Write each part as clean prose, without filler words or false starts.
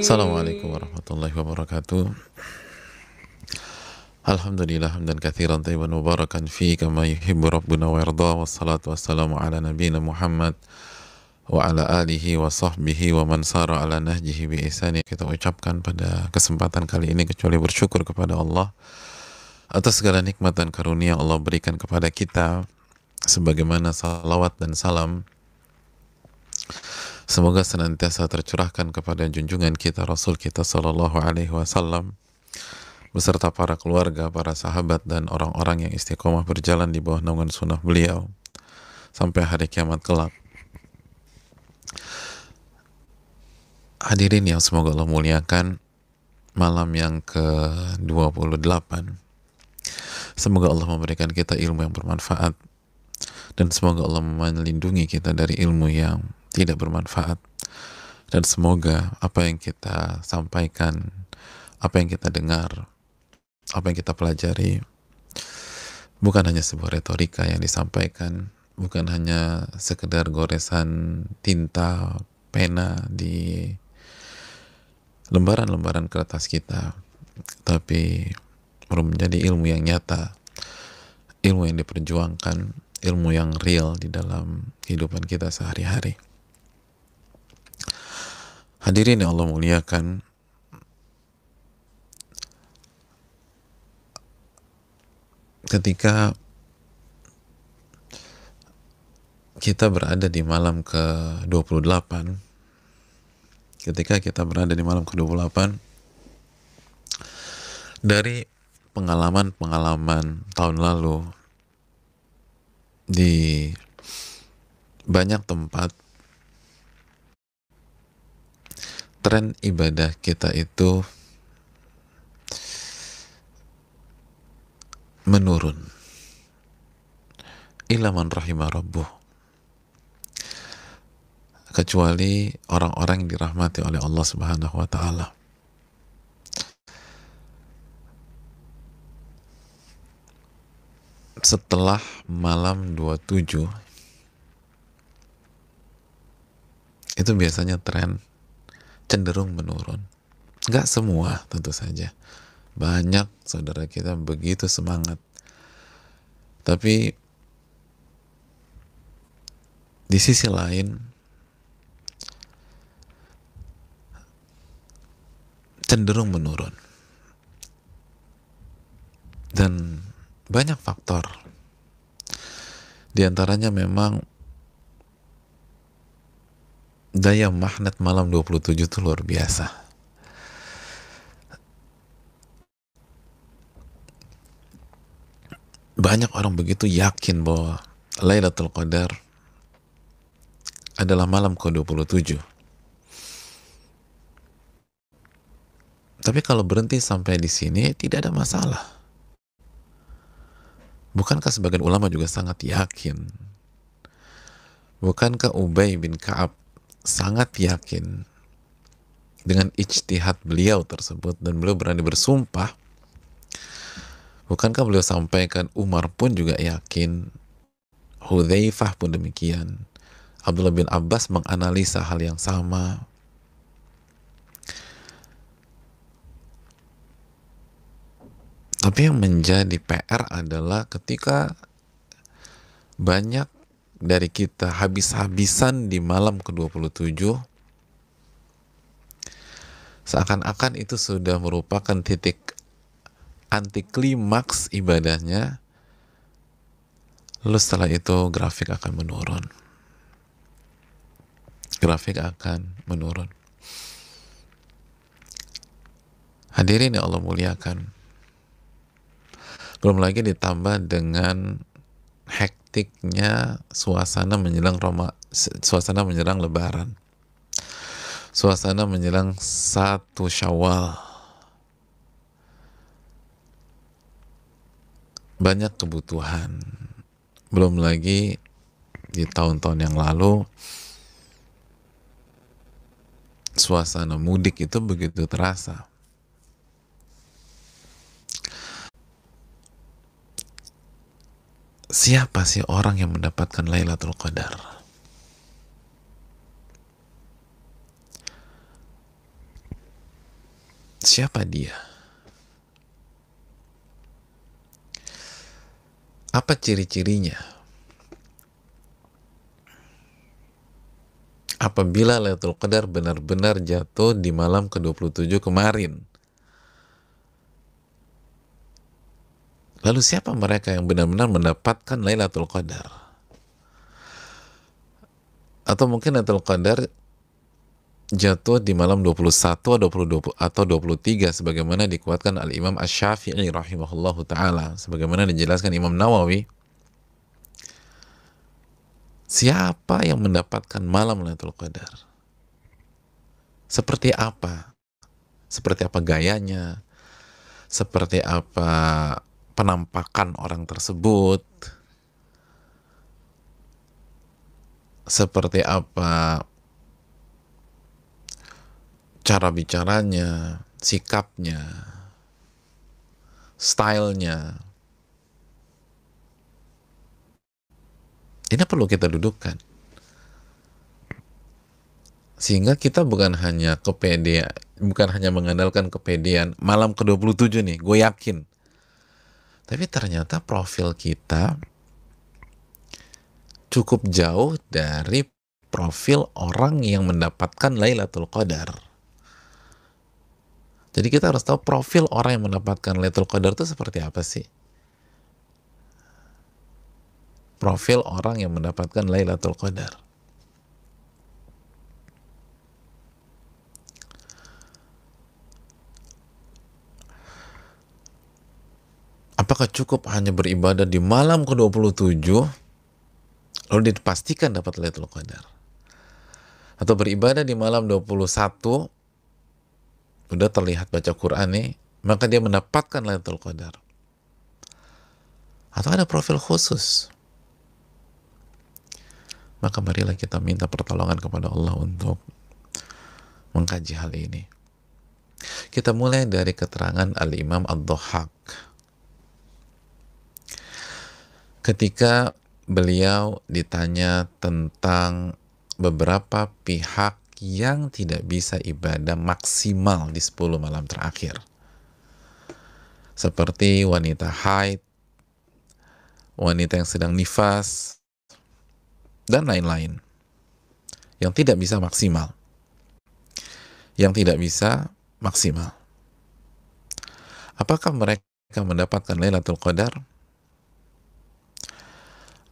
Assalamualaikum warahmatullahi wabarakatuh. Alhamdulillah hamdan katsiran thayyiban mubarakan fi kama yuhibbu rabbuna wa yarda, wassalatu wassalamu ala nabiyyina Muhammad wa ala alihi wa sahbihi wa man sara ala nahjihi bi ihsani. Kita ucapkan pada kesempatan kali ini kecuali bersyukur kepada Allah atas segala nikmat dan karunia Allah berikan kepada kita, sebagaimana salawat dan salam semoga senantiasa tercurahkan kepada junjungan kita Rasul kita Sallallahu Alaihi Wasallam beserta para keluarga, para sahabat, dan orang-orang yang istiqomah berjalan di bawah naungan sunnah beliau sampai hari kiamat kelak. Hadirin yang semoga Allah muliakan, malam yang ke-28, semoga Allah memberikan kita ilmu yang bermanfaat, dan semoga Allah melindungi kita dari ilmu yang tidak bermanfaat, dan semoga apa yang kita sampaikan, apa yang kita dengar, apa yang kita pelajari bukan hanya sebuah retorika yang disampaikan, bukan hanya sekedar goresan tinta pena di lembaran-lembaran kertas kita, tapi menjadi ilmu yang nyata, ilmu yang diperjuangkan, ilmu yang real di dalam kehidupan kita sehari-hari. Hadirin yang Allah muliakan, ketika kita berada di malam ke-28, dari pengalaman-pengalaman tahun lalu di banyak tempat, tren ibadah kita itu menurun. Illa man rahimah rabbuh, kecuali orang-orang yang dirahmati oleh Allah Subhanahu wa ta'ala. Setelah malam 27 itu biasanya tren cenderung menurun. Nggak semua tentu saja, banyak saudara kita begitu semangat, tapi di sisi lain cenderung menurun, dan banyak faktor. Di antaranya memang daya magnet malam 27 itu luar biasa. Banyak orang begitu yakin bahwa Lailatul Qadar adalah malam ke-27. Tapi kalau berhenti sampai di sini tidak ada masalah. Bukankah sebagian ulama juga sangat yakin? Bukankah Ubay bin Ka'ab sangat yakin dengan ijtihad beliau tersebut, dan beliau berani bersumpah? Bukankah beliau sampaikan, Umar pun juga yakin, Hudzaifah pun demikian, Abdullah bin Abbas menganalisa hal yang sama. Tapi yang menjadi PR adalah ketika banyak dari kita habis-habisan di malam ke-27, seakan-akan itu sudah merupakan titik anti klimaks ibadahnya, lalu setelah itu grafik akan menurun. Hadirin yang Allah muliakan, belum lagi ditambah dengan hektiknya suasana menjelang Lebaran, suasana menjelang 1 Syawal. Banyak kebutuhan. Belum lagi di tahun-tahun yang lalu suasana mudik itu begitu terasa. Siapa sih orang yang mendapatkan Lailatul Qadar? Siapa dia? Apa ciri-cirinya? Apabila Lailatul Qadar benar-benar jatuh di malam ke-27 kemarin, lalu siapa mereka yang benar-benar mendapatkan Lailatul Qadar? Atau mungkin Lailatul Qadar jatuh di malam 21 atau 23 sebagaimana dikuatkan Al-Imam Asy-Syafi'i rahimahullahu taala, sebagaimana dijelaskan Imam Nawawi. Siapa yang mendapatkan malam Lailatul Qadar? Seperti apa? Seperti apa gayanya? Seperti apa penampakan orang tersebut? Seperti apa cara bicaranya, sikapnya, stylenya? Ini perlu kita dudukkan. Sehingga kita bukan hanya mengandalkan kepedean malam ke-27 nih, gue yakin. Tapi ternyata profil kita cukup jauh dari profil orang yang mendapatkan Lailatul Qadar. Jadi kita harus tahu profil orang yang mendapatkan Lailatul Qadar itu seperti apa sih? Profil orang yang mendapatkan Lailatul Qadar. Apakah cukup hanya beribadah di malam ke-27 lalu dipastikan dapat Lailatul Qadar? Atau beribadah di malam 21 udah terlihat baca Quran nih, maka dia mendapatkan Lailatul Qadar? Atau ada profil khusus? Maka marilah kita minta pertolongan kepada Allah untuk mengkaji hal ini. Kita mulai dari keterangan Al-Imam Ad-Dhahhak. Ketika beliau ditanya tentang beberapa pihak yang tidak bisa ibadah maksimal di 10 malam terakhir. Seperti wanita haid, wanita yang sedang nifas, dan lain-lain. Yang tidak bisa maksimal. Apakah mereka mendapatkan Lailatul Qadar?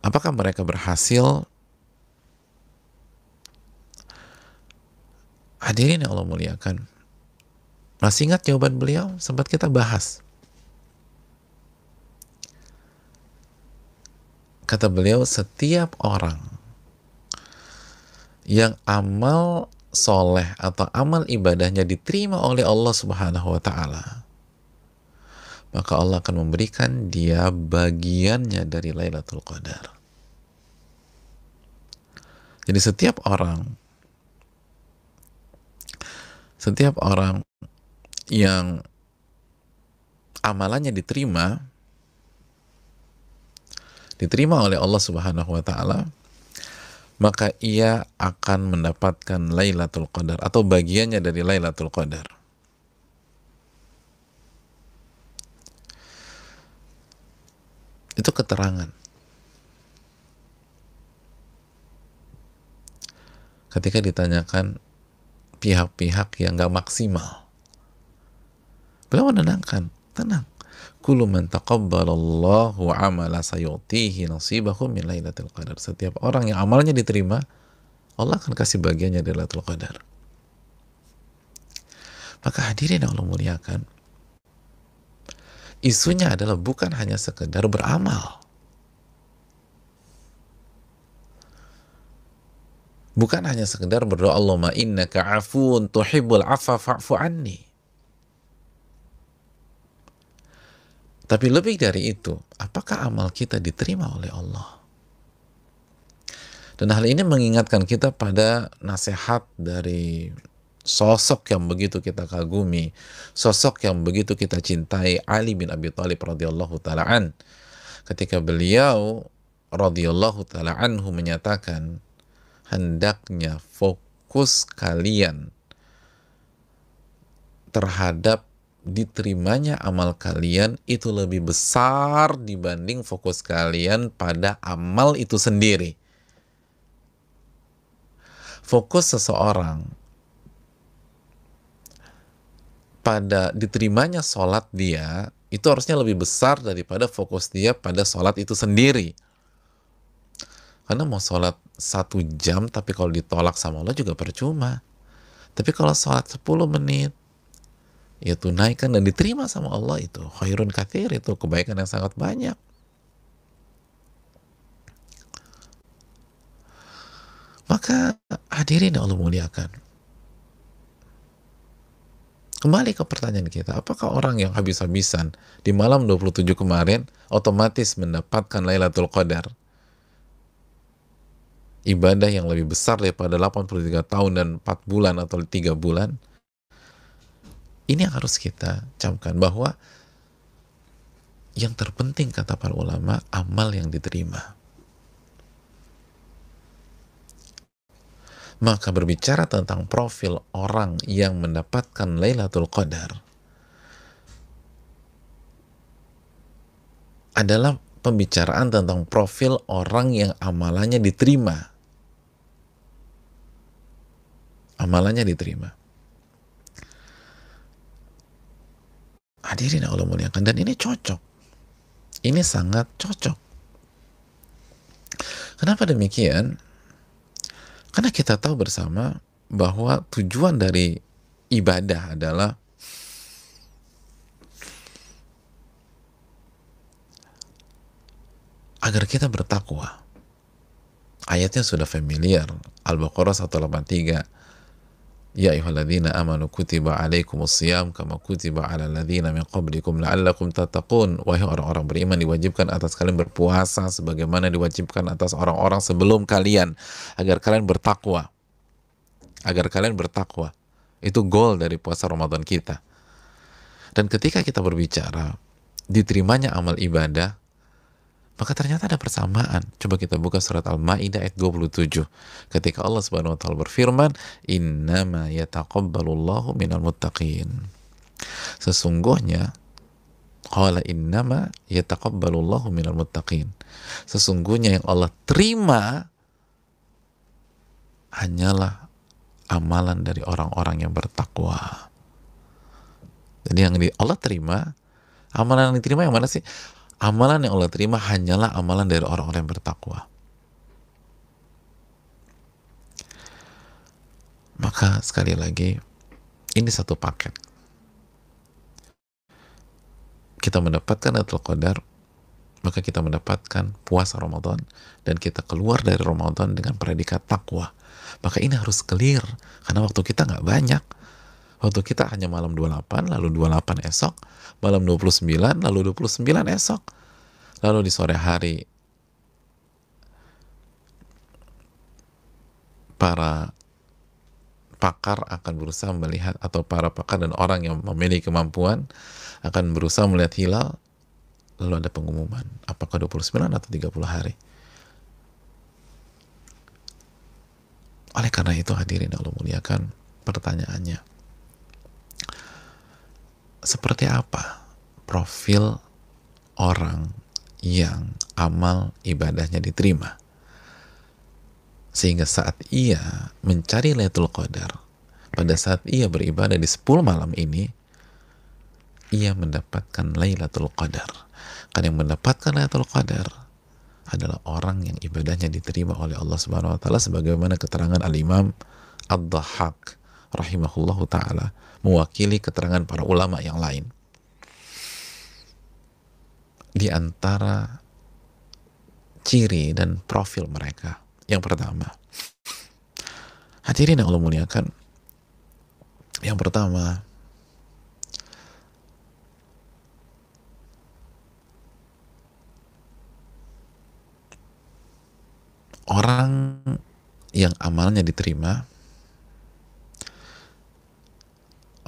Apakah mereka berhasil? Hadirin yang Allah muliakan, masih ingat jawaban beliau? Sempat kita bahas. Kata beliau, setiap orang yang amal soleh atau amal ibadahnya diterima oleh Allah Subhanahu wa Ta'ala, maka Allah akan memberikan dia bagiannya dari Lailatul Qadar. Jadi setiap orang yang amalannya diterima oleh Allah Subhanahu wa Ta'ala, maka ia akan mendapatkan Lailatul Qadar atau bagiannya dari Lailatul Qadar. Itu keterangan. Ketika ditanyakan pihak-pihak yang gak maksimal, beliau menenangkan, tenang. Kullu man taqabbalallahu amala sayutihi nasibahu min Lailatul Qadar. Setiap orang yang amalnya diterima, Allah akan kasih bagiannya dari Lailatul Qadar. Maka hadirin yang Allah muliakan, isunya adalah bukan hanya sekedar beramal. Bukan hanya sekedar berdoa, Allahumma innaka afuun tuhibbul afwa fa'fu anni. Tapi lebih dari itu, apakah amal kita diterima oleh Allah? Dan hal ini mengingatkan kita pada nasihat dari sosok yang begitu kita kagumi, sosok yang begitu kita cintai, Ali bin Abi Thalib radhiyallahu ta'ala an, ketika beliau radhiyallahu taala anhu menyatakan hendaknya fokus kalian terhadap diterimanya amal kalian itu lebih besar dibanding fokus kalian pada amal itu sendiri. Fokus seseorang pada diterimanya sholat dia itu harusnya lebih besar daripada fokus dia pada sholat itu sendiri. Karena mau sholat 1 jam tapi kalau ditolak sama Allah juga percuma. Tapi kalau sholat 10 menit ya tunaikan dan diterima sama Allah, itu khairun katsir, itu kebaikan yang sangat banyak. Maka hadirin yang Allah muliakan, kembali ke pertanyaan kita, apakah orang yang habis-habisan di malam 27 kemarin otomatis mendapatkan Lailatul Qadar, ibadah yang lebih besar daripada 83 tahun dan 4 bulan atau 3 bulan? Ini yang harus kita camkan, bahwa yang terpenting kata para ulama, amal yang diterima. Maka berbicara tentang profil orang yang mendapatkan Lailatul Qadar adalah pembicaraan tentang profil orang yang amalannya diterima. Amalannya diterima. Hadirin Allah muliakan, dan ini cocok. Ini sangat cocok. Kenapa demikian? Karena kita tahu bersama bahwa tujuan dari ibadah adalah agar kita bertakwa. Ayatnya sudah familiar. Al-Baqarah 183. Ya ayyuhalladzina amanu kutiba alaikumusiyam kama kutiba alal ladzina min qablikum la'allakum tattaqun. Wahai orang-orang beriman, diwajibkan atas kalian berpuasa sebagaimana diwajibkan atas orang-orang sebelum kalian, agar kalian bertakwa. Agar kalian bertakwa. Itu goal dari puasa Ramadan kita. Dan ketika kita berbicara diterimanya amal ibadah, maka ternyata ada persamaan. Coba kita buka surat Al-Maidah ayat 27. Ketika Allah Subhanahu wa taala berfirman, "Innama yataqabbalullahu minal muttaqin." Sesungguhnya qala innama yataqabbalullahu minal muttaqin. Sesungguhnya yang Allah terima hanyalah amalan dari orang-orang yang bertakwa. Jadi yang Allah terima, amalan yang diterima yang mana sih? Amalan yang Allah terima hanyalah amalan dari orang-orang yang bertakwa. Maka sekali lagi, ini satu paket. Kita mendapatkan Lailatul Qadar, maka kita mendapatkan puasa Ramadan, dan kita keluar dari Ramadan dengan predikat takwa. Maka ini harus clear, karena waktu kita nggak banyak. Waktu kita hanya malam 28, lalu 28 esok, malam 29, lalu 29 esok. Lalu di sore hari, para pakar akan berusaha melihat, atau para pakar dan orang yang memiliki kemampuan akan berusaha melihat hilal, lalu ada pengumuman, apakah 29 atau 30 hari. Oleh karena itu hadirin Allah muliakan, pertanyaannya, seperti apa profil orang yang amal ibadahnya diterima, sehingga saat ia mencari Lailatul Qadar, pada saat ia beribadah di 10 malam ini, ia mendapatkan Lailatul Qadar. Karena yang mendapatkan Lailatul Qadar adalah orang yang ibadahnya diterima oleh Allah Subhanahu wa taala, sebagaimana keterangan Al-Imam Ad-Dhahhak rahimahullahu taala mewakili keterangan para ulama yang lain. Di antara ciri dan profil mereka, yang pertama, hadirin yang Allah muliakan, yang pertama, orang yang amalnya diterima,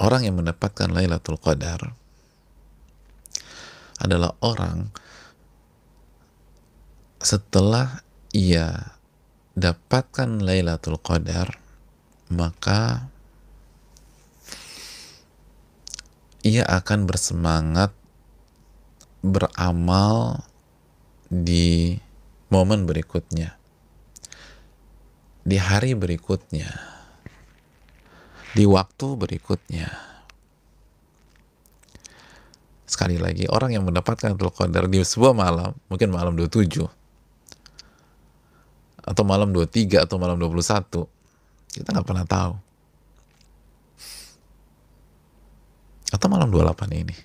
orang yang mendapatkan Lailatul Qadar adalah orang setelah ia dapatkan Lailatul Qadar, maka ia akan bersemangat beramal di momen berikutnya, di hari berikutnya, di waktu berikutnya. Sekali lagi, orang yang mendapatkan Lailatul Qadar di sebuah malam, mungkin malam 27 atau malam 23 atau malam 21, kita nggak pernah tahu. Atau malam 28 ini,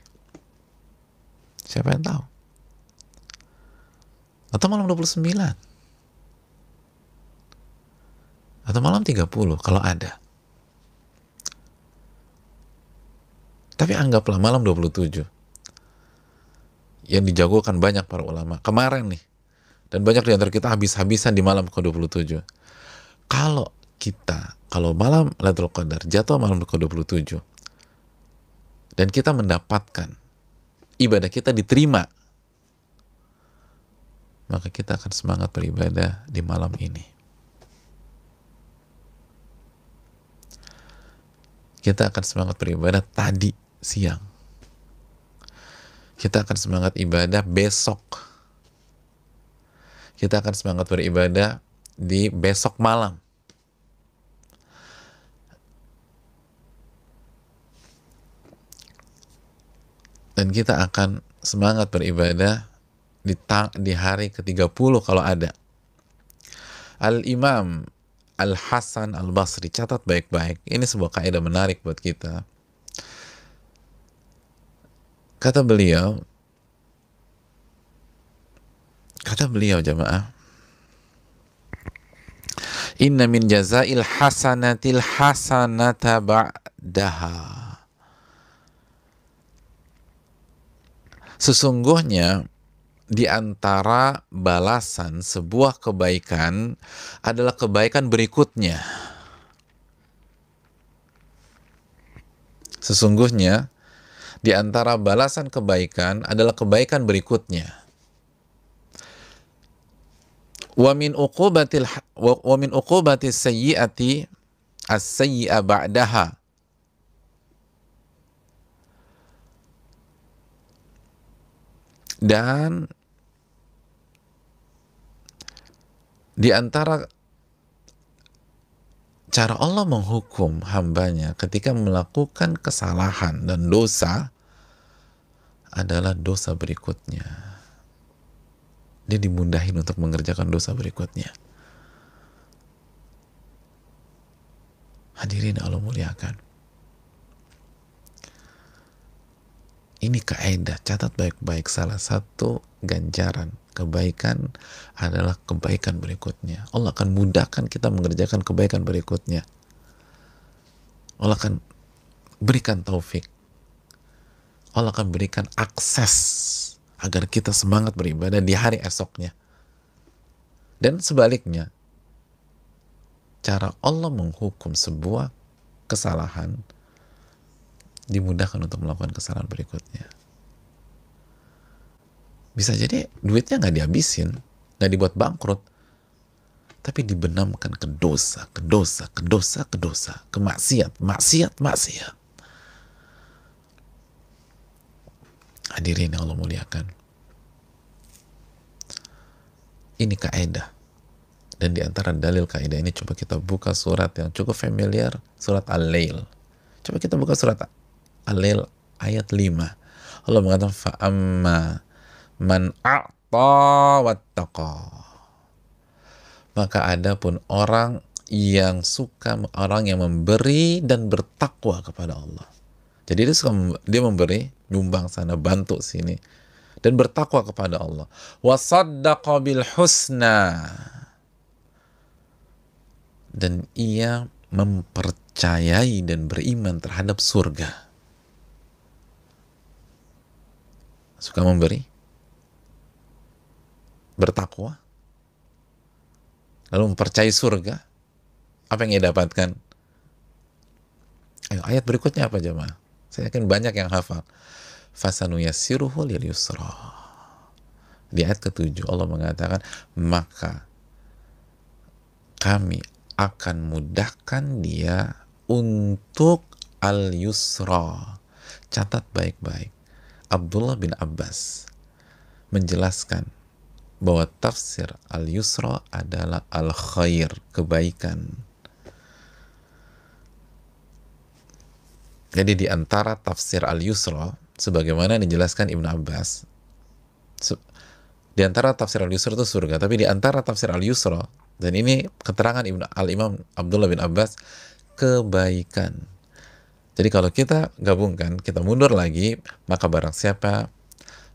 siapa yang tahu? Atau malam 29, atau malam 30 kalau ada. Tapi anggaplah malam 27 yang dijagokan banyak para ulama kemarin nih, dan banyak di antara kita habis-habisan di malam ke-27. Kalau malam Lailatul Qadar jatuh malam ke-27 dan kita mendapatkan ibadah kita diterima, maka kita akan semangat beribadah di malam ini. Kita akan semangat beribadah tadi siang. Kita akan semangat ibadah besok. Kita akan semangat beribadah di besok malam. Dan kita akan semangat beribadah di hari ke-30 kalau ada. Al-Imam Al-Hasan Al-Basri, catat baik-baik. Ini sebuah kaidah menarik buat kita. Kata beliau jamaah, inna min jazail hasanatil hasanata ba'daha. Sesungguhnya di antara balasan sebuah kebaikan adalah kebaikan berikutnya. Sesungguhnya di antara balasan kebaikan adalah kebaikan berikutnya. Wa min uqubatis sayyi'ati as-sayyi'a ba'daha. Dan di antara cara Allah menghukum hambanya ketika melakukan kesalahan dan dosa adalah dosa berikutnya. Dia dimudahin untuk mengerjakan dosa berikutnya. Hadirin Allah muliakan. Ini kaidah, catat baik-baik. Salah satu ganjaran kebaikan adalah kebaikan berikutnya. Allah akan mudahkan kita mengerjakan kebaikan berikutnya. Allah akan berikan taufik. Allah akan berikan akses agar kita semangat beribadah di hari esoknya. Dan sebaliknya, cara Allah menghukum sebuah kesalahan dimudahkan untuk melakukan kesalahan berikutnya. Bisa jadi duitnya nggak dihabisin, nggak dibuat bangkrut, tapi dibenamkan ke dosa, ke maksiat. Hadirin yang Allah muliakan. Ini kaidah. Dan di antara dalil kaidah ini, coba kita buka surat yang cukup familiar, surat Al-Lail. Coba kita buka surat Al-Lail ayat 5. Allah mengatakan, fa'amma man a'ta wattaqa. Maka adapun orang yang memberi dan bertakwa kepada Allah. Jadi dia memberi, nyumbang sana, bantu sini, dan bertakwa kepada Allah. Wasaddaqa bil husna. Dan ia mempercayai dan beriman terhadap surga. Suka memberi, bertakwa, lalu mempercayai surga. Apa yang ia dapatkan? Ayo, ayat berikutnya apa jemaah? Saya yakin banyak yang hafal. Fasanuyassiruhu lil yusra. Di ayat ke-7 Allah mengatakan, maka kami akan mudahkan dia untuk al-yusra. Catat baik-baik. Abdullah bin Abbas menjelaskan bahwa tafsir al-yusra adalah al-khair, kebaikan. Jadi di antara tafsir al-yusra, sebagaimana dijelaskan Ibnu Abbas, di antara tafsir al-yusra itu surga, tapi di antara tafsir al-yusra, dan ini keterangan al-Imam Abdullah bin Abbas, kebaikan. Jadi kalau kita gabungkan, kita mundur lagi, maka barang siapa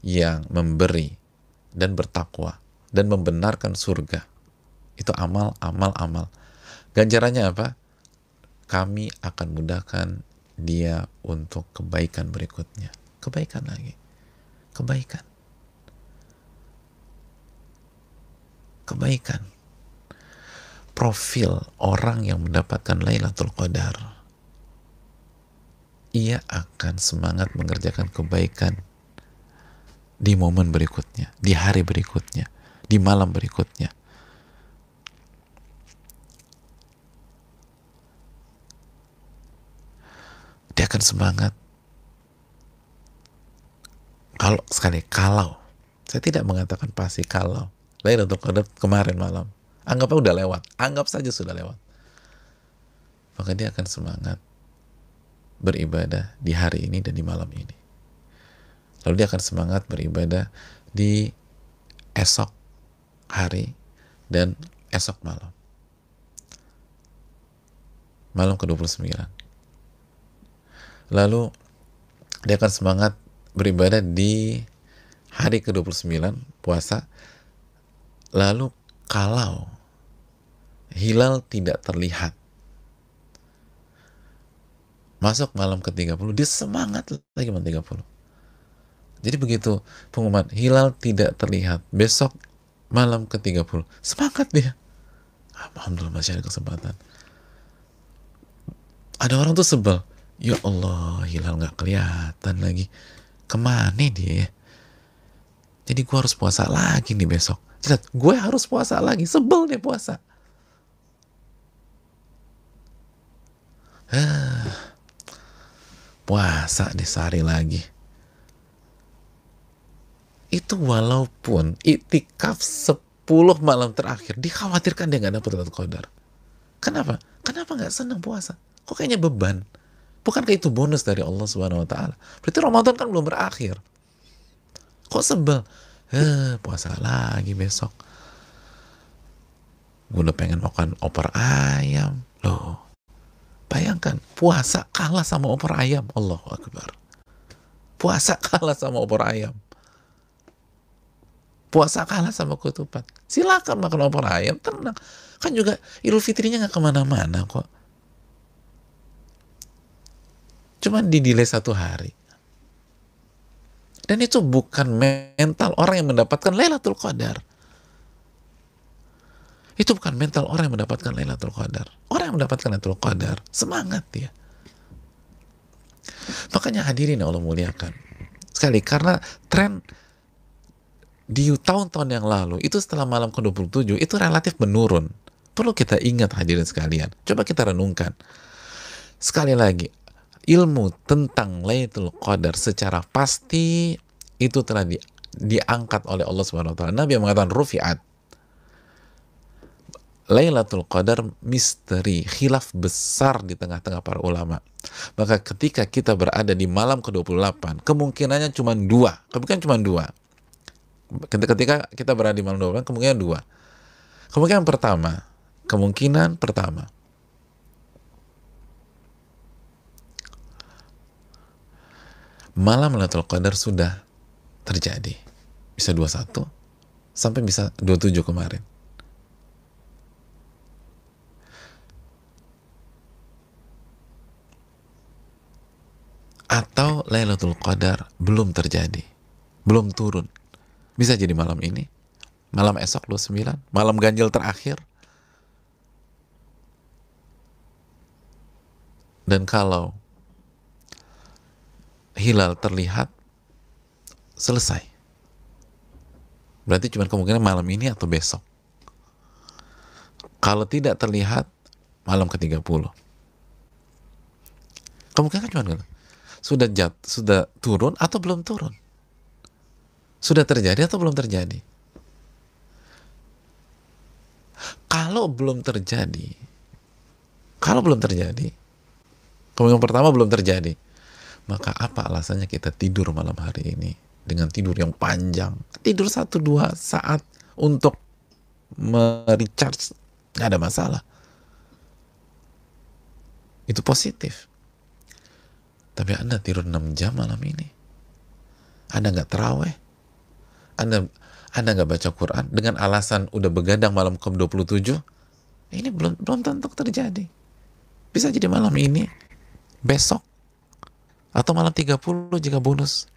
yang memberi dan bertakwa dan membenarkan surga, itu amal. Ganjarannya apa? Kami akan mudahkan dia untuk kebaikan berikutnya. Kebaikan lagi. Kebaikan. Profil orang yang mendapatkan Lailatul Qadar, ia akan semangat mengerjakan kebaikan di momen berikutnya, di hari berikutnya, di malam berikutnya. Dia akan semangat. Kalau saya tidak mengatakan pasti, kalau Lailatul Qadar kemarin malam, anggapnya udah lewat, anggap saja sudah lewat, maka dia akan semangat beribadah di hari ini dan di malam ini. Lalu dia akan semangat beribadah di esok hari dan esok malam. Malam ke-29. Lalu dia akan semangat beribadah di hari ke-29 puasa. Lalu kalau hilal tidak terlihat, masuk malam ke-30, dia semangat lagi malam 30. Jadi begitu pengumuman hilal tidak terlihat, besok malam ke-30, semangat dia. Alhamdulillah, masih ada kesempatan. Ada orang tuh sebel, ya Allah, hilal nggak kelihatan lagi, kemana dia? Jadi gue harus puasa lagi nih besok. Gue harus puasa lagi, sebel dia puasa. Puasa deh sehari lagi. Itu walaupun iktikaf 10 malam terakhir, dikhawatirkan dia nggak dapat Lailatul Qadar. Kenapa? Kenapa nggak senang puasa? Kok kayaknya beban? Bukankah itu bonus dari Allah Subhanahu Wa Taala? Berarti Ramadan kan belum berakhir. Kok sebel? Puasa lagi besok. Gue udah pengen makan opor ayam. Loh, bayangkan, puasa kalah sama opor ayam. Allahu Akbar. Puasa kalah sama opor ayam. Puasa kalah sama ketupat. Silakan makan opor ayam, tenang. Kan juga Idul Fitrinya nggak kemana-mana kok. Cuma di-delay 1 hari. Dan itu bukan mental orang yang mendapatkan Lailatul Qadar. Itu bukan mental orang yang mendapatkan Lailatul Qadar. Orang yang mendapatkan Lailatul Qadar, semangat dia. Makanya hadirin yang Allah muliakan. Sekali, karena tren di tahun-tahun yang lalu, itu setelah malam ke-27, itu relatif menurun. Perlu kita ingat hadirin sekalian. Coba kita renungkan. Sekali lagi, ilmu tentang Lailatul Qadar secara pasti itu telah diangkat oleh Allah Subhanahu Wa Taala. Nabi yang mengatakan rufi'at. Lailatul Qadar misteri, khilaf besar di tengah-tengah para ulama. Maka ketika kita berada di malam ke-28, kemungkinannya cuma 2. Ketika kita berada di malam 28, kemungkinan 2. Kemungkinan pertama, malam Lailatul Qadar sudah terjadi, bisa 21 sampai bisa 27 kemarin, atau Lailatul Qadar belum terjadi, belum turun, bisa jadi malam ini, malam esok 29, malam ganjil terakhir. Dan kalau hilal terlihat, selesai. Berarti cuma kemungkinan malam ini atau besok. Kalau tidak terlihat, malam ke-30. Kemungkinan cuma sudah turun atau belum turun. Sudah terjadi atau belum terjadi. Kalau belum terjadi, kemungkinan pertama belum terjadi, maka apa alasannya kita tidur malam hari ini dengan tidur yang panjang, tidur 1-2 saat untuk merecharge, nggak ada masalah, itu positif. Tapi Anda tidur 6 jam malam ini, Anda nggak terawih, Anda nggak baca Quran dengan alasan udah begadang malam ke-27, ini belum tentu terjadi. Bisa jadi malam ini, besok, atau malam 30 jika bonus.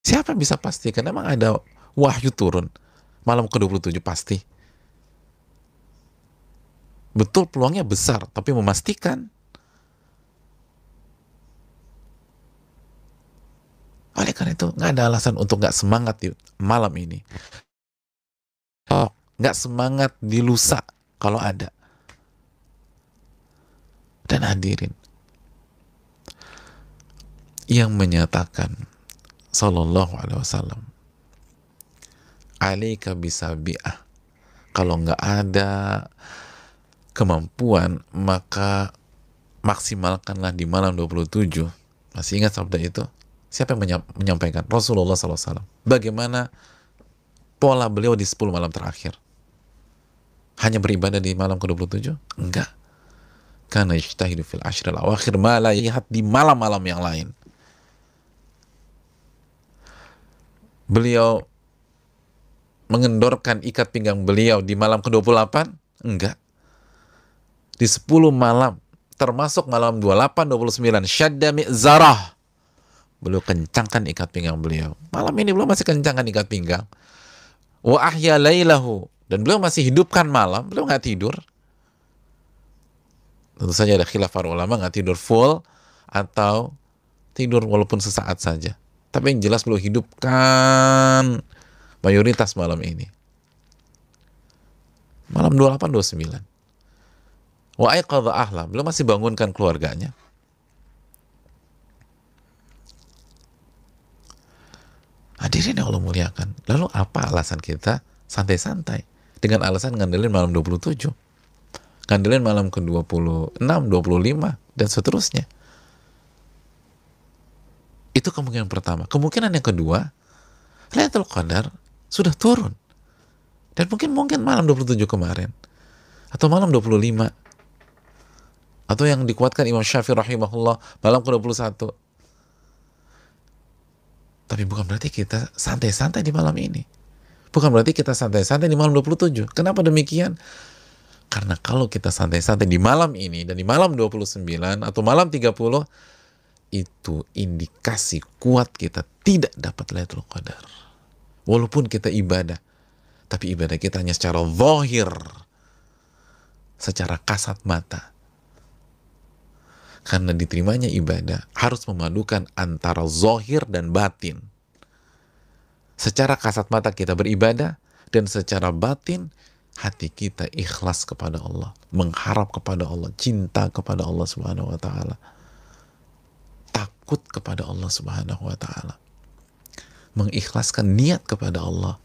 Siapa yang bisa pastikan? Emang ada wahyu turun malam ke-27 pasti? Betul, peluangnya besar, tapi memastikan. Oleh karena itu, nggak ada alasan untuk nggak semangat di malam ini. Oh, nggak semangat di lusa kalau ada. Dan hadirin, yang menyatakan Sallallahu Alaihi Wasallam, alaika bisabi'ah, kalau nggak ada kemampuan maka maksimalkanlah di malam 27. Masih ingat sabda itu? Siapa yang menyampaikan? Rasulullah SAW. Bagaimana pola beliau di 10 malam terakhir? Hanya beribadah di malam ke-27? Enggak. Karena ijtahidu fil ashril awakhir ma la yahad, di malam-malam yang lain. Beliau mengendorkan ikat pinggang beliau di malam ke-28? Enggak. Di 10 malam, termasuk malam 28, 29, syadda mi'zarah, beliau kencangkan ikat pinggang beliau. Malam ini beliau masih kencangkan ikat pinggang. Wa ahya lailahu, dan beliau masih hidupkan malam, beliau nggak tidur. Tentu saja ada khilaf para ulama, nggak tidur full atau tidur walaupun sesaat saja. Tapi yang jelas beliau hidupkan mayoritas malam ini. Malam 28, 29. Wa aiqadha ahla, beliau masih bangunkan keluarganya. Hadirin yang Allah muliakan. Lalu apa alasan kita santai-santai? Dengan alasan ngandelin malam 27. Ngandelin malam ke-26, 25, dan seterusnya. Itu kemungkinan pertama. Kemungkinan yang kedua, Lailatul Qadar sudah turun. Dan mungkin malam 27 kemarin. Atau malam 25. Atau yang dikuatkan Imam Syafi'i rahimahullah, malam ke-21. Tapi bukan berarti kita santai-santai di malam ini. Bukan berarti kita santai-santai di malam 27. Kenapa demikian? Karena kalau kita santai-santai di malam ini dan di malam 29 atau malam 30, itu indikasi kuat kita tidak dapat Lailatul Qadar. Walaupun kita ibadah, tapi ibadah kita hanya secara zahir, secara kasat mata. Karena diterimanya ibadah harus memadukan antara zahir dan batin. Secara kasat mata kita beribadah, dan secara batin hati kita ikhlas kepada Allah, mengharap kepada Allah, cinta kepada Allah Subhanahu wa taala, takut kepada Allah Subhanahu wa taala, mengikhlaskan niat kepada Allah.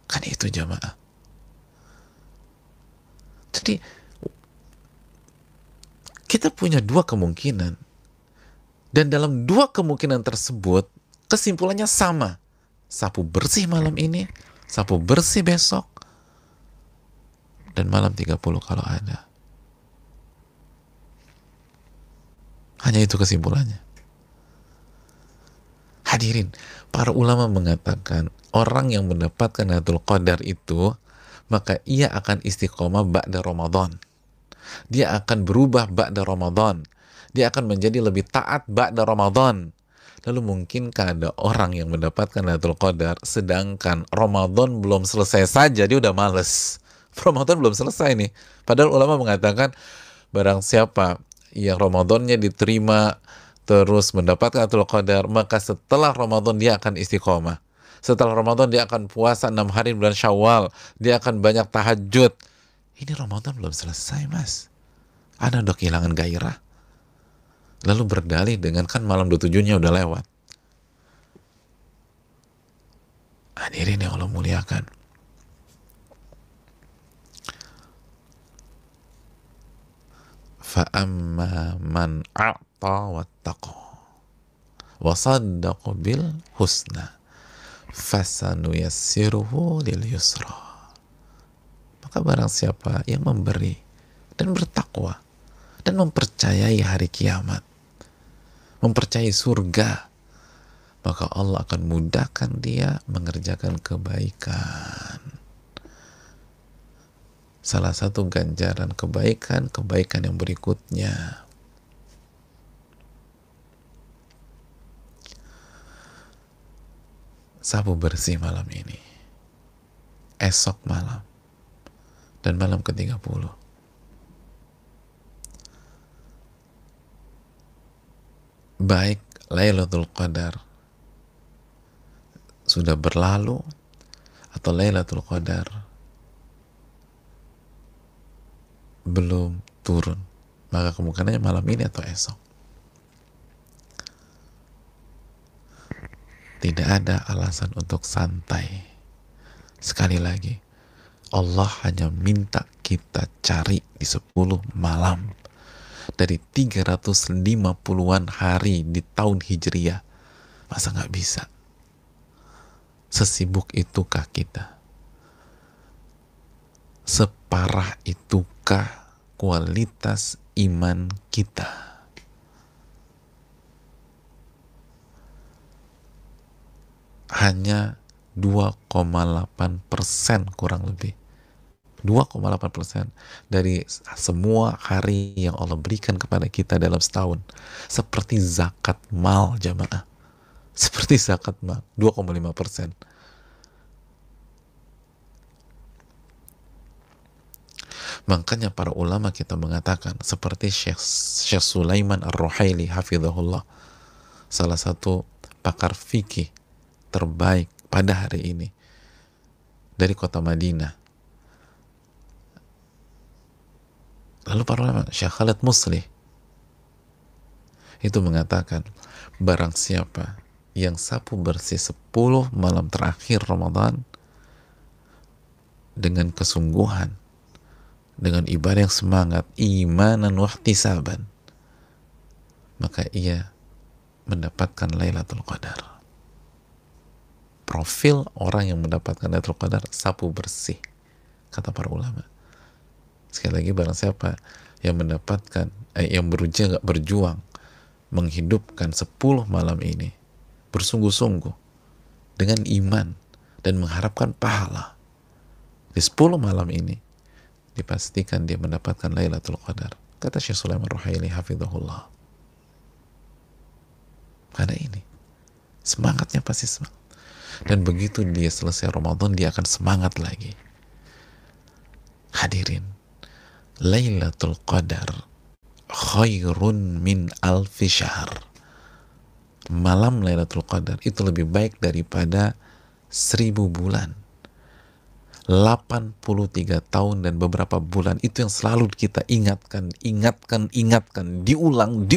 Kan itu jamaah. Jadi kita punya dua kemungkinan, dan dalam dua kemungkinan tersebut kesimpulannya sama. Sapu bersih malam ini, sapu bersih besok, dan malam 30 kalau ada. Hanya itu kesimpulannya. Hadirin, para ulama mengatakan orang yang mendapatkan Lailatul Qadar itu, maka ia akan istiqomah ba'da Ramadan. Dia akan berubah ba'da Ramadan. Dia akan menjadi lebih taat ba'da Ramadan. Lalu mungkinkah ada orang yang mendapatkan Lailatul Qadar sedangkan Ramadan belum selesai saja dia udah males. Ramadan belum selesai nih. Padahal ulama mengatakan barang siapa yang Ramadannya diterima terus mendapatkan Lailatul Qadar, maka setelah Ramadan dia akan istiqomah. Setelah Ramadan dia akan puasa 6 hari bulan Syawal, dia akan banyak tahajud. Ini Ramadan belum selesai, Mas. Anda udah kehilangan gairah. Lalu berdalih dengan kan malam 27-nya udah lewat. Hadirin yang Allah muliakan. Fa'amma man a'ta wattaqa wa saddaqa bil husna fasanuyassiruhu lil yusra. Maka barang siapa yang memberi dan bertakwa dan mempercayai hari kiamat, mempercayai surga, maka Allah akan mudahkan dia mengerjakan kebaikan. Salah satu ganjaran kebaikan yang berikutnya. Sapu bersih malam ini, esok malam, dan malam ke-30. Baik Lailatul Qadar sudah berlalu atau Lailatul Qadar belum turun, maka kemungkinannya malam ini atau esok. Tidak ada alasan untuk santai. Sekali lagi, Allah hanya minta kita cari di 10 malam dari 350-an hari di tahun Hijriah. Masa nggak bisa? Sesibuk itukah kita? Separah itukah kualitas iman kita? Hanya 2,8% kurang lebih. 2,8% dari semua hari yang Allah berikan kepada kita dalam setahun. Seperti zakat mal, jamaah. Seperti zakat mal, 2,5%. Makanya para ulama kita mengatakan, seperti Syekh Sulaiman Ar-Ruhaili hafizahullah, salah satu pakar fikih terbaik pada hari ini dari kota Madinah. Lalu para ulama, Syekh Khalid Muslih itu mengatakan, barang siapa yang sapu bersih 10 malam terakhir Ramadan dengan kesungguhan, dengan ibadah yang semangat, imanan wahtisaban, maka ia mendapatkan Lailatul Qadar. Profil orang yang mendapatkan Lailatul Qadar, sapu bersih, kata para ulama. Sekali lagi, barang siapa yang mendapatkan, yang berjuang menghidupkan 10 malam ini bersungguh-sungguh dengan iman dan mengharapkan pahala di 10 malam ini, dipastikan dia mendapatkan Lailatul Qadar, kata Syekh Sulaiman Ruhaili hafizahullah. Karena ini semangatnya pasti semangat. Dan begitu dia selesai Ramadan, dia akan semangat lagi. Hadirin, Lailatul Qadar khairun min alfi syahr. Malam Lailatul Qadar itu lebih baik daripada 1000 bulan. 83 tahun dan beberapa bulan, itu yang selalu kita ingatkan, diulang.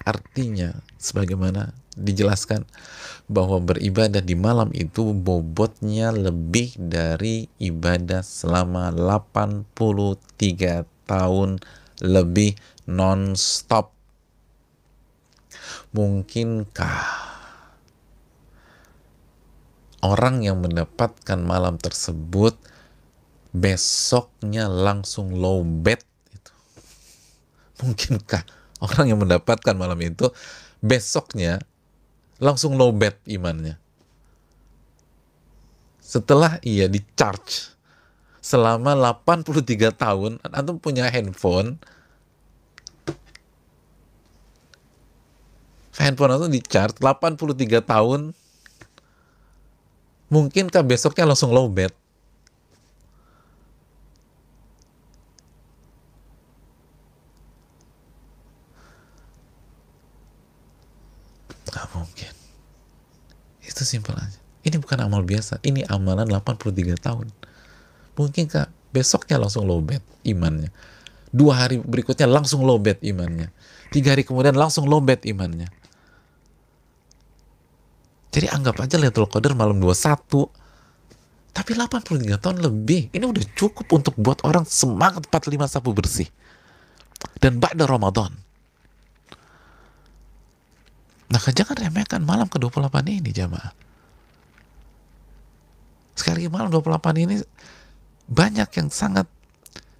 Artinya, sebagaimana dijelaskan, bahwa beribadah di malam itu bobotnya lebih dari ibadah selama 83 tahun lebih non-stop. Mungkinkah orang yang mendapatkan malam tersebut besoknya langsung low bed itu? Mungkinkah orang yang mendapatkan malam itu besoknya langsung low bed imannya? Setelah ia di charge selama 83 tahun, antum punya handphone antum di charge 83 tahun, mungkinkah besoknya langsung low bed? Itu simpel aja. Ini bukan amal biasa, ini amalan 83 tahun. Mungkinkah besoknya langsung lowbat imannya? 2 hari berikutnya langsung lowbat imannya. 3 hari kemudian langsung lowbat imannya. Jadi anggap aja Lailatul Qadar malam 21. Tapi 83 tahun lebih, ini udah cukup untuk buat orang semangat 45 sapu bersih. Dan ba'da Ramadan. Nah, jangan remehkan malam ke-28 ini, jamaah. Sekali lagi, malam 28 ini banyak yang sangat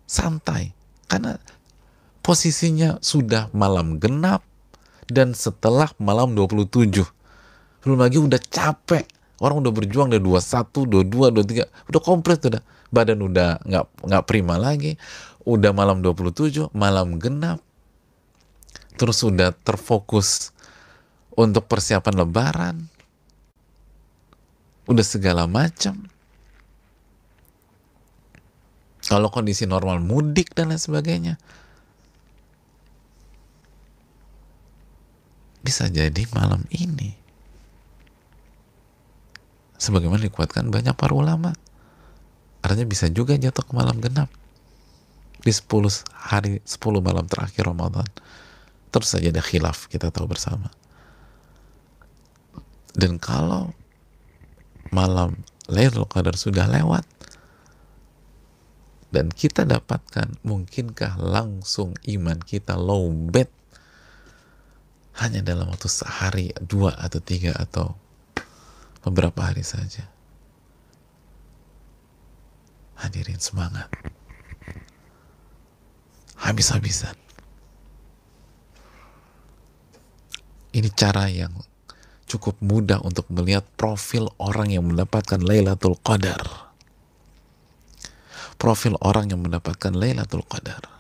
santai. Karena posisinya sudah malam genap dan setelah malam 27. Belum lagi udah capek. Orang udah berjuang dari 21, 22, 23, udah komplit udah. Badan udah nggak prima lagi. Udah malam 27, malam genap. Terus udah terfokus untuk persiapan lebaran. Udah segala macam. Kalau kondisi normal mudik dan lain sebagainya. Bisa jadi malam ini, sebagaimana dikuatkan banyak para ulama, artinya bisa juga jatuh ke malam genap di 10 hari, 10 malam terakhir Ramadan. Terus saja ada khilaf, kita tahu bersama. Dan kalau malam Lailatul Qadar sudah lewat dan kita dapatkan, mungkinkah langsung iman kita lowbat hanya dalam waktu sehari, 2 atau 3 atau beberapa hari saja? Hadirin, semangat, habis-habisan. Ini cara yang cukup mudah untuk melihat profil orang yang mendapatkan Lailatul Qadar. Profil orang yang mendapatkan Lailatul Qadar.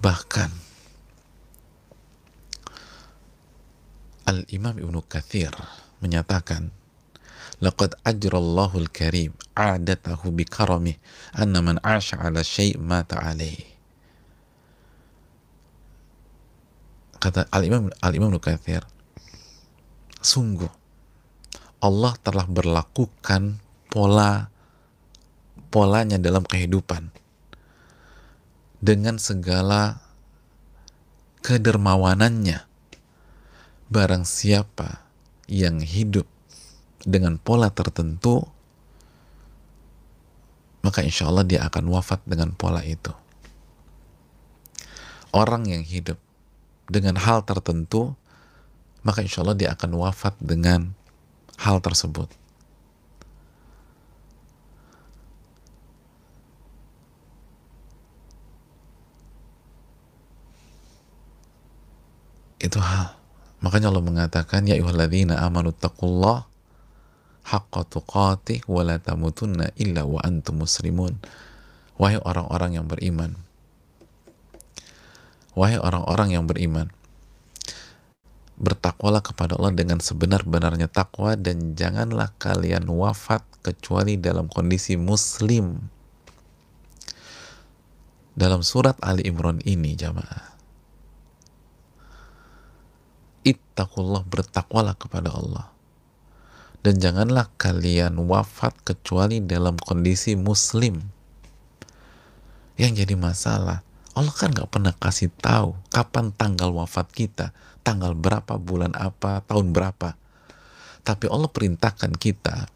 Bahkan Al-Imam Ibnu Katsir menyatakan, laqad ajrallahu al-karim adatahu bikaramih anna man 'asha 'ala syai' mata 'alaihi. Kata Al-Imam Ibnu Katsir, sungguh Allah telah berlakukan polanya dalam kehidupan dengan segala kedermawanannya. Barang siapa yang hidup dengan pola tertentu, maka insya Allah dia akan wafat dengan pola itu. Orang yang hidup dengan hal tertentu, maka insya Allah dia akan wafat dengan hal tersebut. Itu hal. Makanya Allah mengatakan, ya ayyuhalladzina amanu taqullah haqqa tuqatih wa la tamutunna illa wa antum muslimun. Wahai orang-orang yang beriman, wahai orang-orang yang beriman, bertakwalah kepada Allah dengan sebenar-benarnya takwa, dan janganlah kalian wafat kecuali dalam kondisi muslim. Dalam surat Ali Imran ini, jamaah, ittaqullah, bertakwalah kepada Allah, dan janganlah kalian wafat kecuali dalam kondisi muslim. Yang jadi masalah, Allah kan gak pernah kasih tahu kapan tanggal wafat kita, tanggal berapa, bulan apa, tahun berapa. Tapi Allah perintahkan kita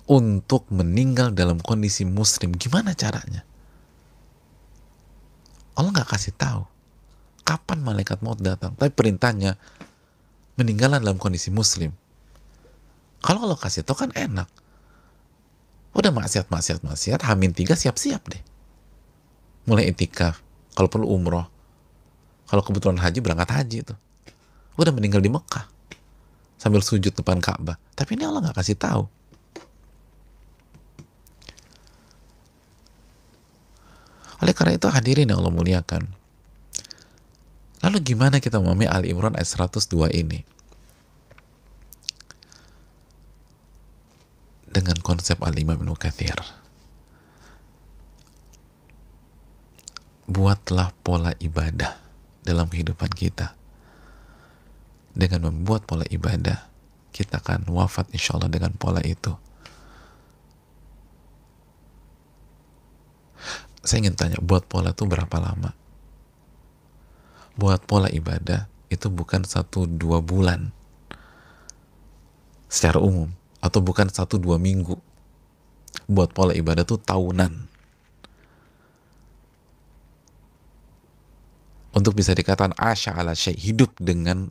untuk meninggal dalam kondisi muslim. Gimana caranya? Allah gak kasih tahu kapan malaikat maut datang, tapi perintahnya meninggal dalam kondisi muslim. Kalau Allah kasih tahu kan enak. Udah maksiat, Hamin 3 siap-siap deh. Mulai itikaf, kalau perlu umroh, kalau kebetulan haji, berangkat haji itu. Udah meninggal di Mekah sambil sujud depan Ka'bah. Tapi ini Allah nggak kasih tahu. Oleh karena itu, hadirin yang Allah muliakan, lalu gimana kita memahami Ali Imran ayat 102 ini? Dengan konsep Al-Imam Ibnu Katsir. Buatlah pola ibadah dalam kehidupan kita. Dengan membuat pola ibadah, kita akan wafat insya Allah dengan pola itu. Saya ingin tanya, buat pola itu berapa lama? Buat pola ibadah itu bukan 1-2 bulan secara umum, atau bukan 1-2 minggu. Buat pola ibadah itu tahunan. Untuk bisa dikatakan asya ala syai, hidup dengan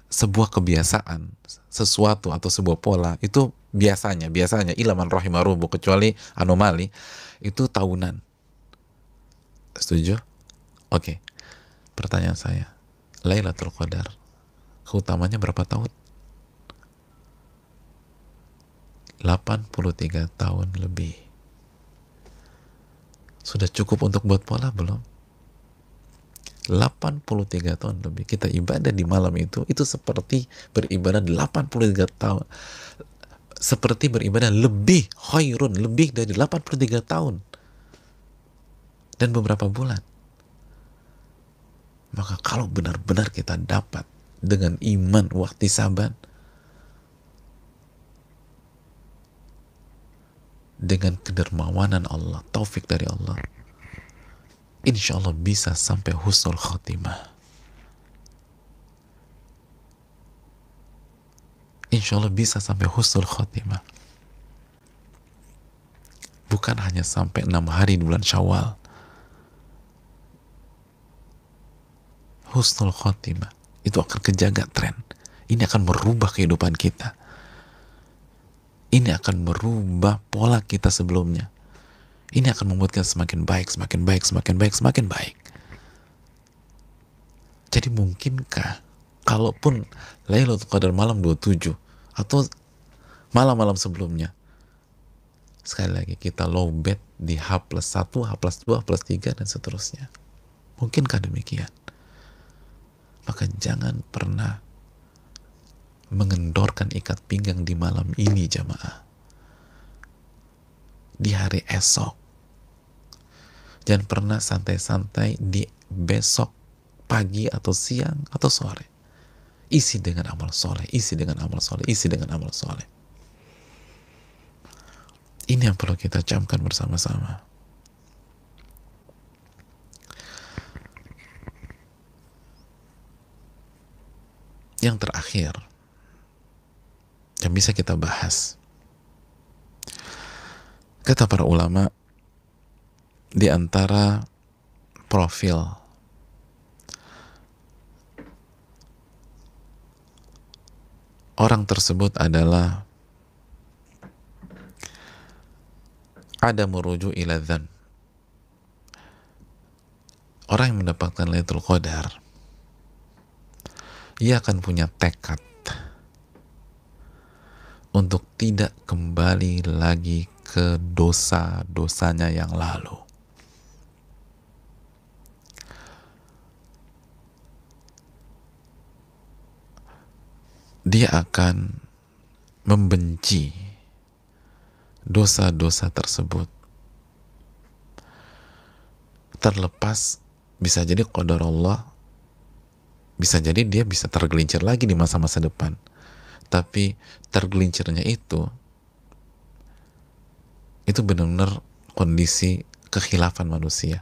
sebuah kebiasaan, sesuatu atau sebuah pola, itu biasanya ilaman rahimarubu, kecuali anomali, itu tahunan. Setuju? Oke. Pertanyaan saya, Lailatul Qadar keutamanya berapa tahun? 83 tahun lebih. Sudah cukup untuk buat pola belum? 83 tahun lebih kita ibadah di malam itu seperti beribadah 83 tahun, seperti beribadah lebih khairun, lebih dari 83 tahun dan beberapa bulan. Maka kalau benar-benar kita dapat dengan iman wahtisaban, dengan kedermawanan Allah, taufik dari Allah, insya Allah bisa sampai husnul khotimah. Insya Allah bisa sampai husnul khotimah. Bukan hanya sampai 6 hari di bulan Syawal. Husnul khotimah itu akan kejaga tren. Ini akan merubah kehidupan kita. Ini akan merubah pola kita sebelumnya. Ini akan membuat kita semakin baik, semakin baik, semakin baik, semakin baik. Jadi mungkinkah kalaupun Lailatul Qadar malam 27 atau malam-malam sebelumnya, sekali lagi kita low bet di H+1, H+2, H+3 dan seterusnya. Mungkinkah demikian? Maka jangan pernah mengendorkan ikat pinggang di malam ini, jamaah. Di hari esok. Jangan pernah santai-santai di besok pagi atau siang atau sore. Isi dengan amal soleh, isi dengan amal soleh, isi dengan amal soleh. Ini yang perlu kita camkan bersama-sama. Yang terakhir yang bisa kita bahas, kata para ulama, di antara profil orang tersebut adalah ada merujuk ila dzan. Orang yang mendapatkan Lailatul Qadar, ia akan punya tekad untuk tidak kembali lagi ke dosa-dosanya yang lalu. Dia akan membenci dosa-dosa tersebut. Terlepas, bisa jadi qadar Allah, bisa jadi dia bisa tergelincir lagi di masa-masa depan. Tapi tergelincirnya itu benar-benar kondisi kekhilafan manusia.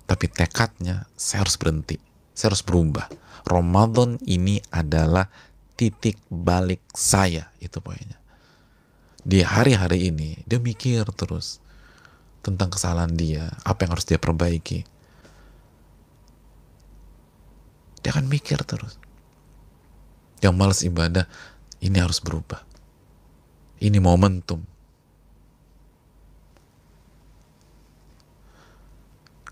Tapi tekadnya, saya harus berhenti, saya harus berubah. Ramadan ini adalah titik balik saya, itu poinnya. Di hari-hari ini dia mikir terus tentang kesalahan dia, apa yang harus dia perbaiki. Dia akan mikir terus. Yang malas ibadah, ini harus berubah. Ini momentum.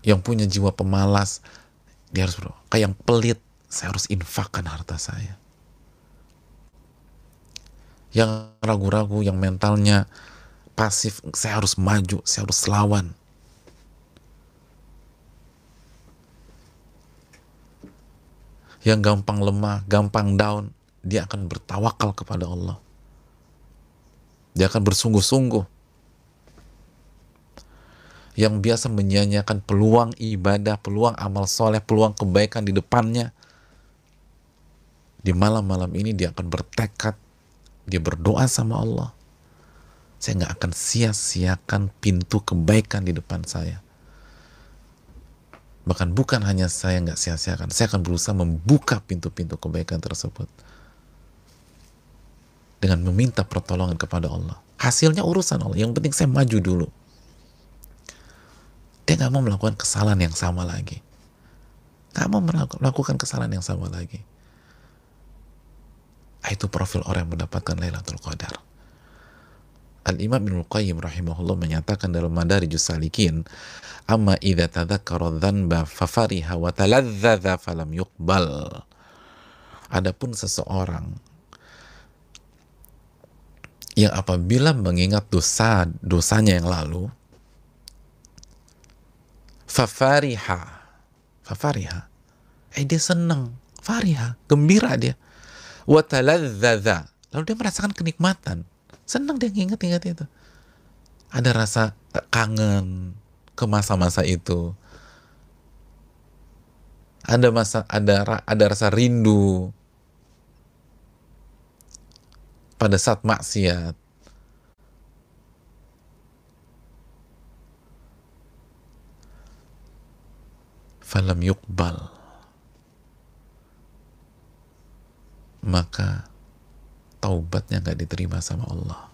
Yang punya jiwa pemalas, dia harus berubah. Kayak yang pelit, saya harus infakkan harta saya. Yang ragu-ragu, yang mentalnya pasif, saya harus maju, saya harus lawan. Yang gampang lemah, gampang down, dia akan bertawakal kepada Allah. Dia akan bersungguh-sungguh. Yang biasa menyia-nyiakan peluang ibadah, peluang amal soleh, peluang kebaikan di depannya, di malam-malam ini dia akan bertekad, dia berdoa sama Allah, saya nggak akan sia-siakan pintu kebaikan di depan saya. Bahkan bukan hanya saya nggak sia-siakan, saya akan berusaha membuka pintu-pintu kebaikan tersebut dengan meminta pertolongan kepada Allah. Hasilnya urusan Allah, yang penting saya maju dulu. Dia nggak mau melakukan kesalahan yang sama lagi, nggak mau melakukan kesalahan yang sama lagi. Itu profil orang yang mendapatkan Lailatul Qadar. Al-Imam Ibnul Qayyim rahimahullah menyatakan dalam Madarijus Salikin, amma idza tadzakkara dzanba fafariha wa taladzadza falam yuqbal. Adapun seseorang yang apabila mengingat dosanya yang lalu, fafariha, dia senang, fariha, gembira dia, wa taladzadza, lalu dia merasakan kenikmatan, senang dia ingat-ingat itu, ada rasa kangen ke masa-masa itu, ada rasa rindu pada saat maksiat, falam yuqbal, maka taubatnya nggak diterima sama Allah.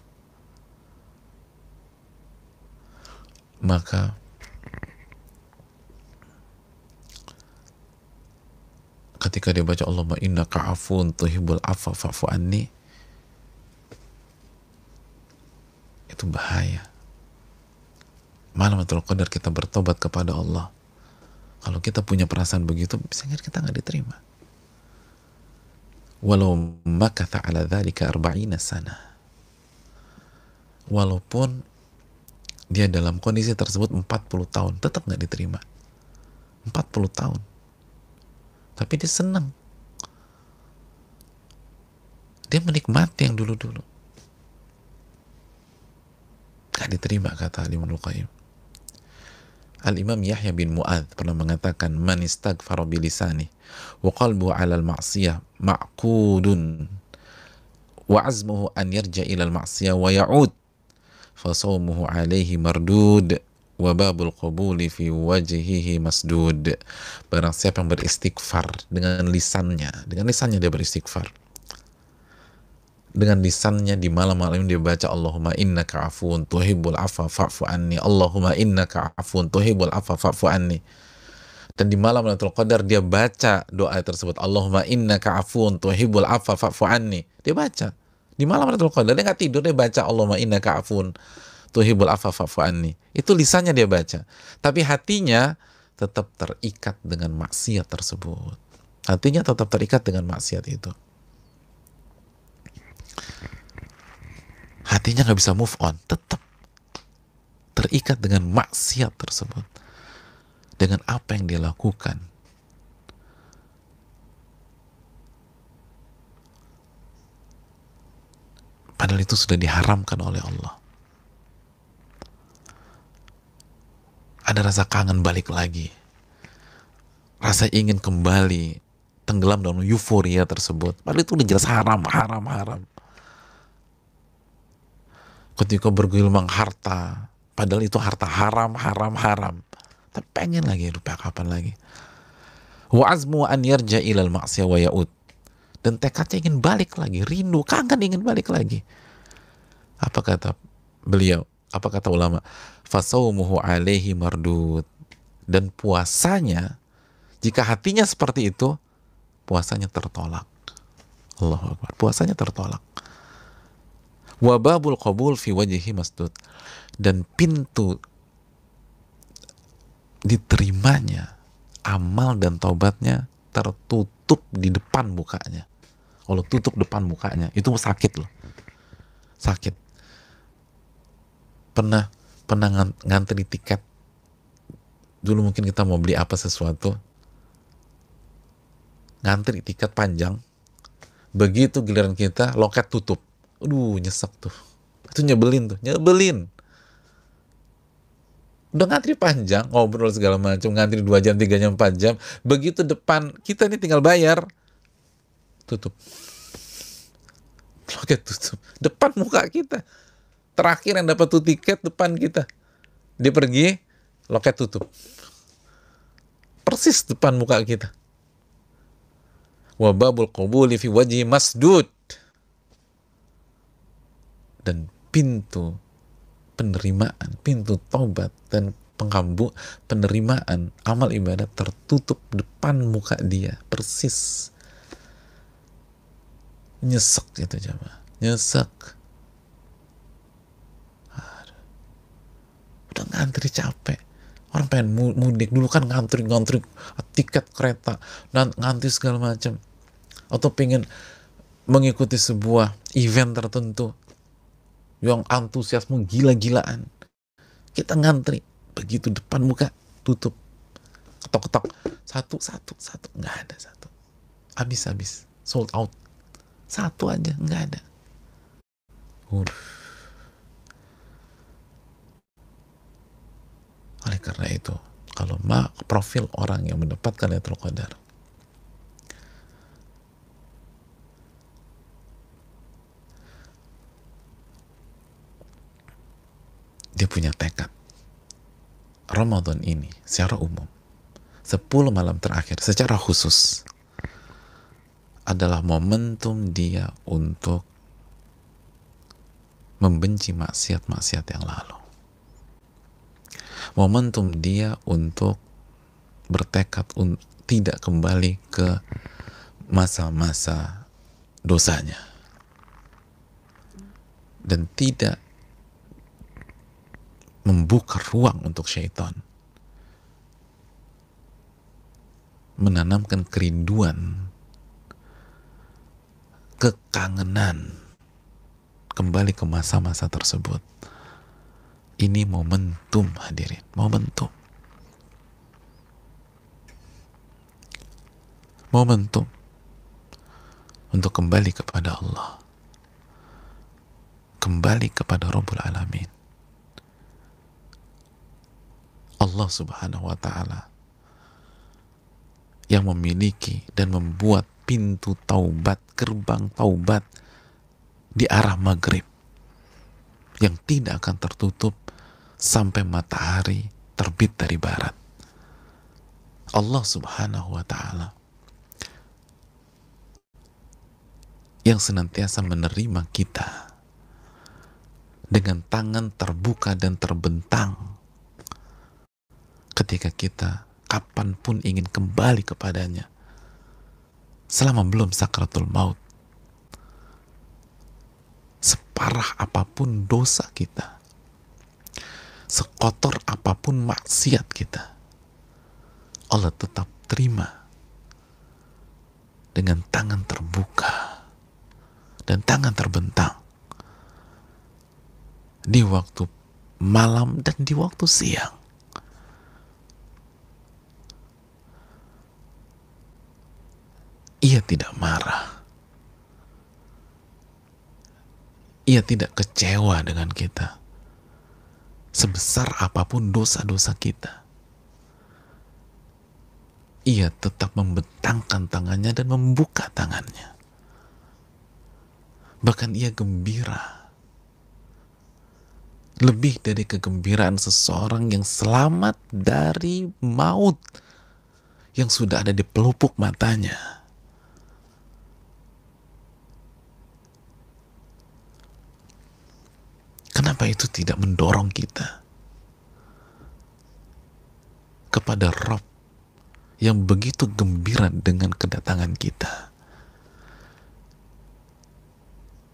Maka ketika dia baca Allahumma innaka afuwun tuhibbul afwa fa'fu anni, itu bahaya. Malam Lailatul Qadar kita bertobat kepada Allah. Kalau kita punya perasaan begitu, bisa kita nggak diterima. Walau makatha ala dzalika 40 sana. Walaupun dia dalam kondisi tersebut 40 tahun, tetap nggak diterima. 40 tahun. Tapi dia senang. Dia menikmati yang dulu-dulu. Nggak diterima, kata Ibnul Qayyim. Al-Imam Yahya bin Mu'adz pernah mengatakan, man istaghfara bilisani wa qalbuhu 'ala al-ma'siyah ma'qudun wa 'azmuhu an yarja' ila al-ma'siyah wa ya'ud fa sawmuhu 'alaihi mardud wa babul qabuli fi wajhihi masdud. Barang siapa yang beristighfar dengan lisannya dia beristighfar. Dengan lisannya di malam-malam dia baca Allahumma innaka afuwun tuhibbul afwa fa'fu anni, Allahumma innaka afuwun tuhibbul afwa fa'fu anni. Dan di malam Lailatul Qadar dia baca doa tersebut, Allahumma innaka afuwun tuhibbul afwa fa'fu anni. Dia baca di malam Lailatul Qadar, dia nggak tidur, dia baca Allahumma innaka afuwun tuhibbul afwa fa'fu anni. Itu lisannya dia baca, tapi hatinya tetap terikat dengan maksiat tersebut. Hatinya tetap terikat dengan maksiat itu. Hatinya nggak bisa move on, tetap terikat dengan maksiat tersebut, dengan apa yang dia lakukan. Padahal itu sudah diharamkan oleh Allah. Ada rasa kangen balik lagi, rasa ingin kembali, tenggelam dalam euforia tersebut. Padahal itu udah jelas haram. Ketika bergelimang harta, padahal itu harta haram, tapi pengen lagi, lupa kapan lagi. Wa azmu an yarja ilal ma'siyah wa ya'ud, dan tekadnya ingin balik lagi, rindu, kangen ingin balik lagi. Apa kata beliau? Apa kata ulama? Fasawmuhu alaihi mardud, dan puasanya, jika hatinya seperti itu, puasanya tertolak. Allahu Akbar, puasanya tertolak. Wa babul qabul fi wajhihi masdud, dan pintu diterimanya amal dan taubatnya tertutup di depan mukanya. Kalau tutup depan mukanya, itu sakit loh, sakit. Pernah ngantri tiket dulu, mungkin kita mau beli apa sesuatu, ngantri tiket panjang, begitu giliran kita loket tutup, aduh nyesek tuh, Itu nyebelin tuh, nyebelin. Udah ngantri panjang, ngobrol segala macam, ngantri 2 jam, 3 jam, 4 jam, begitu depan kita nih tinggal bayar, tutup. Loket tutup. Depan muka kita. Terakhir yang dapat tuh tiket depan kita. Dia pergi, loket tutup. Persis depan muka kita. Wa babul qabuli fi wajhi masdud. Dan pintu penerimaan, pintu taubat dan penerimaan amal ibadah tertutup depan muka dia, persis. Nyesek itu jamaah, nyesek. Aduh. Udah ngantri capek, orang pengen mudik dulu kan, ngantri tiket kereta, ngantri segala macam, atau pengen mengikuti sebuah event tertentu yang antusiasme gila-gilaan, kita ngantri, begitu depan muka tutup, ketok-ketok, satu, nggak ada satu, habis, sold out, satu aja nggak ada. Oleh karena itu, kalau profil orang yang mendapatkan Lailatul Qadar, dia punya tekad, Ramadan ini secara umum 10 malam terakhir secara khusus adalah momentum dia untuk membenci maksiat-maksiat yang lalu, momentum dia untuk bertekad tidak kembali ke masa-masa dosanya, dan tidak membuka ruang untuk syaitan menanamkan kerinduan, kekangenan kembali ke masa-masa tersebut. Ini momentum, hadirin, momentum untuk kembali kepada Allah, kembali kepada Rabbul Alamin, Allah Subhanahu wa Ta'ala, yang memiliki dan membuat pintu taubat, gerbang taubat di arah maghrib yang tidak akan tertutup sampai matahari terbit dari barat. Allah Subhanahu wa Ta'ala yang senantiasa menerima kita dengan tangan terbuka dan terbentang ketika kita kapanpun ingin kembali kepadanya, selama belum sakratul maut. Separah apapun dosa kita, sekotor apapun maksiat kita, Allah tetap terima dengan tangan terbuka dan tangan terbentang di waktu malam dan di waktu siang. Ia tidak marah, ia tidak kecewa dengan kita, sebesar apapun dosa-dosa kita. Ia tetap membentangkan tangannya dan membuka tangannya. Bahkan ia gembira, lebih dari kegembiraan seseorang yang selamat dari maut yang sudah ada di pelupuk matanya. Kenapa itu tidak mendorong kita kepada Rabb yang begitu gembira dengan kedatangan kita?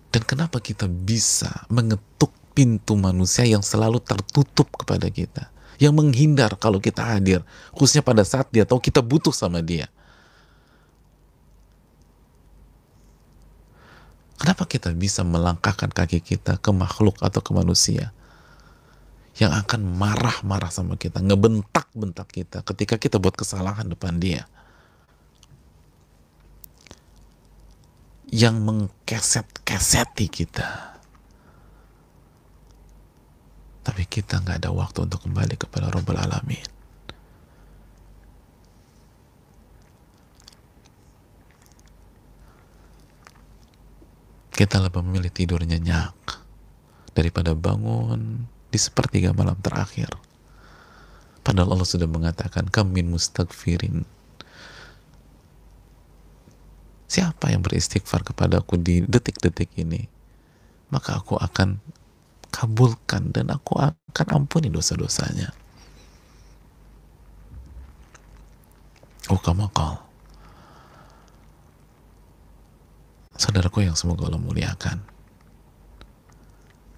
Dan kenapa kita bisa mengetuk pintu manusia yang selalu tertutup kepada kita, yang menghindar kalau kita hadir, khususnya pada saat dia tahu kita butuh sama dia? Kenapa kita bisa melangkahkan kaki kita ke makhluk atau ke manusia yang akan marah-marah sama kita, ngebentak-bentak kita ketika kita buat kesalahan depan dia, yang mengkeset-keseti kita, Tapi kita nggak ada waktu untuk kembali kepada Rabbul Alamin. Kita lebih memilih tidur nyenyak daripada bangun di sepertiga malam terakhir. Padahal Allah sudah mengatakan, kam min mustaghfirin. Siapa yang beristighfar kepadaku di detik-detik ini, maka aku akan kabulkan dan aku akan ampuni dosa-dosanya. Ukamakal. Saudaraku yang semoga Allah muliakan,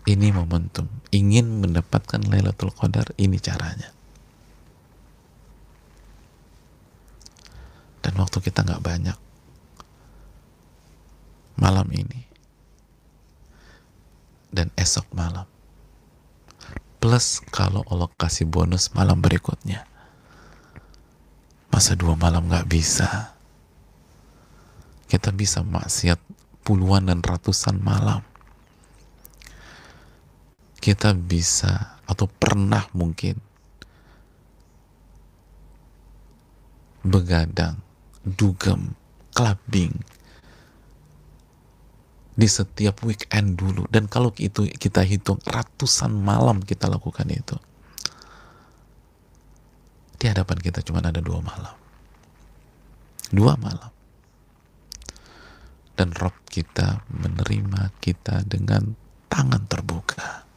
ini momentum. Ingin mendapatkan Lailatul Qadar, ini caranya. Dan waktu kita nggak banyak. Malam ini dan esok malam, plus kalau Allah kasih bonus malam berikutnya, masa 2 malam nggak bisa? Kita bisa maksiat puluhan dan ratusan malam. Kita bisa atau pernah mungkin begadang, dugem, clubbing di setiap weekend dulu. Dan kalau itu kita hitung ratusan malam kita lakukan itu, di hadapan kita cuma ada 2 malam. 2 malam. Dan Rob kita menerima kita dengan tangan terbuka.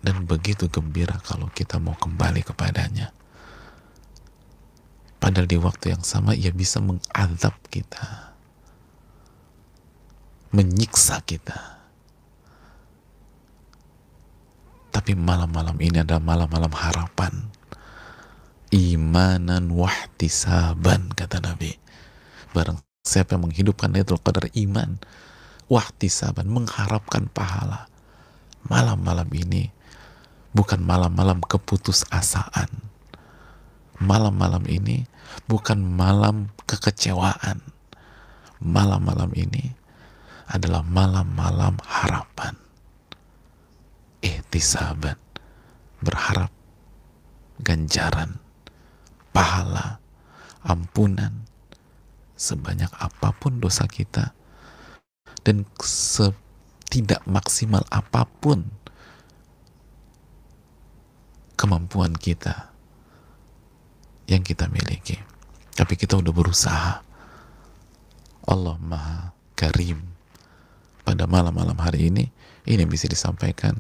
Dan begitu gembira kalau kita mau kembali kepadanya. Padahal di waktu yang sama ia bisa mengadab kita, menyiksa kita. Tapi malam-malam ini adalah malam-malam harapan. Imanan wahtisaban, kata Nabi. Barang siapa yang menghidupkan Lailatul Qadar iman, wahtisaban, mengharapkan pahala. Malam-malam ini bukan malam-malam keputusasaan. Malam-malam ini bukan malam kekecewaan. Malam-malam ini adalah malam-malam harapan. Ihtisaban, berharap ganjaran, pahala, ampunan sebanyak apapun dosa kita dan setidak maksimal apapun kemampuan kita yang kita miliki. Tapi kita udah berusaha. Allah Maha Karim. Pada malam-malam hari ini yang bisa disampaikan.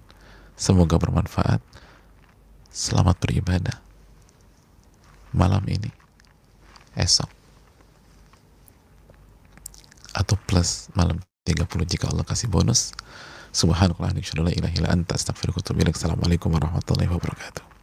Semoga bermanfaat. Selamat beribadah malam ini, esok, atau plus malam 30 jika Allah kasih bonus. Subhanallah, asyhadu an la ilaha illa anta, astaghfiruka wa atubu ilaik. Assalamualaikum warahmatullahi wabarakatuh.